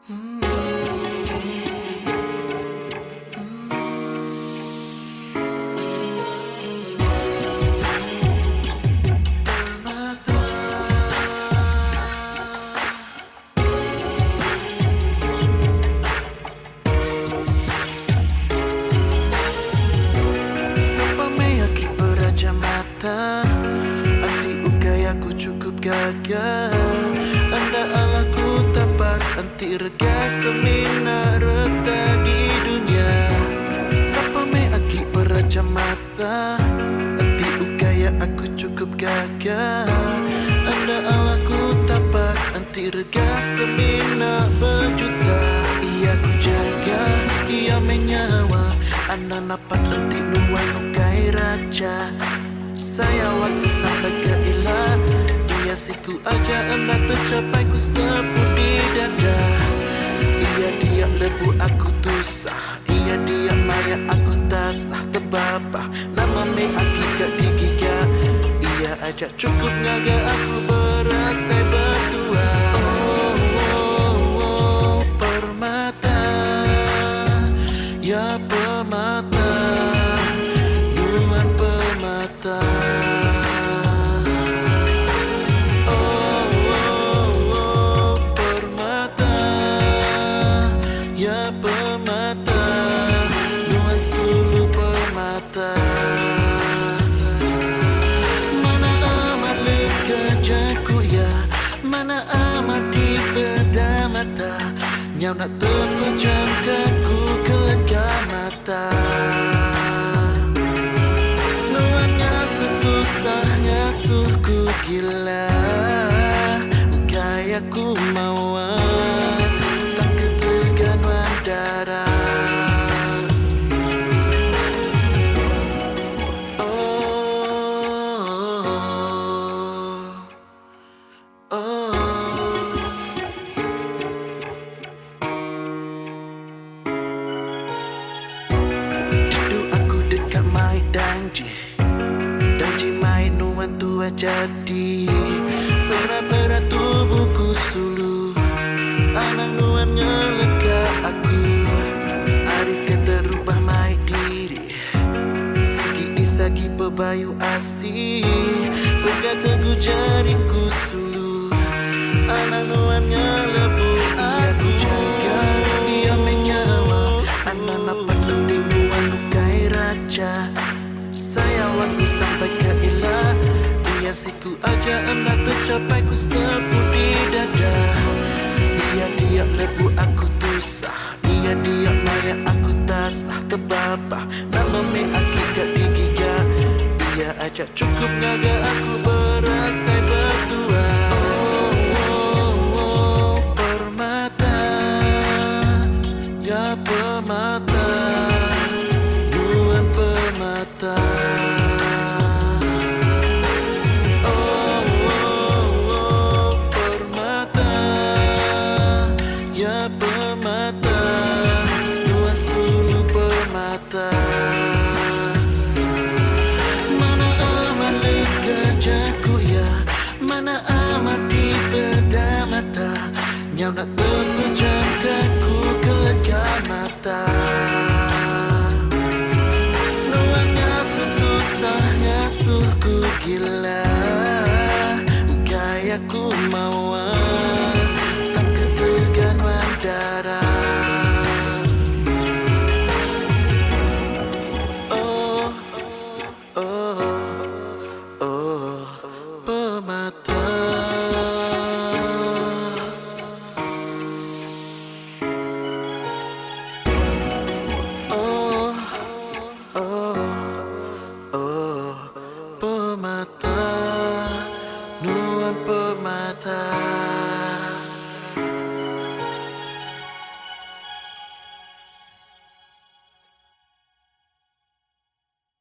Anti ukai aku cukup gagah. Anda alaku tapak anti rega semina reta di dunia. Apa me aki beraja mata. Anti ukai aku cukup gagah. Anda alaku tapak anti rega semina berjuta. Ia ku jaga, ia menyawa. Anda napat anti nuan ukai raja. Saya waktu sampai ke ilah. Ia siku aja anda tercapai ku sebut di dada. Ia dia lebu aku tusah. Ia dia maya aku tasah terbabah. Nama me aki gak digiga. Ia aja cukup ngaga aku berasa berdua. Oh, permata. Ya permata. Nuan permata. Nyau nak terpejamkan ku kelega mata. Nuannya setusahnya suku gila. Gaya ku mawar tak keteganuan darah. Danji main nuan tua jadi. Pera-pera tubuhku sulu. Anak nuannya lega aku. Hari kata rubah mai diri. Segi isagi pebayu asih. Berkata ku jariku sulu. Anak nuannya lebu aku jaga. Dia menyawa. Anak napat penting nuan lukai raja. Saya waktu sampai ke ilah. Ia siku aja anda tercapai ku sebut di dada. Ia dia lebu aku tusah. Ia dia maya aku tasah terbabah. Nama me aki gak digiga. Ia aja cukup ngaga aku berasa berdua. Oh, permata. Ya permata. Nuan permata. Mana amat legajaku ya. Mana amat di beda mata. Nyau nak terpejamkan ku kelega mata. Nuannya setusahnya suku gila. Gaya ku mawar tak keteganuan darah. Permata, nuan permata.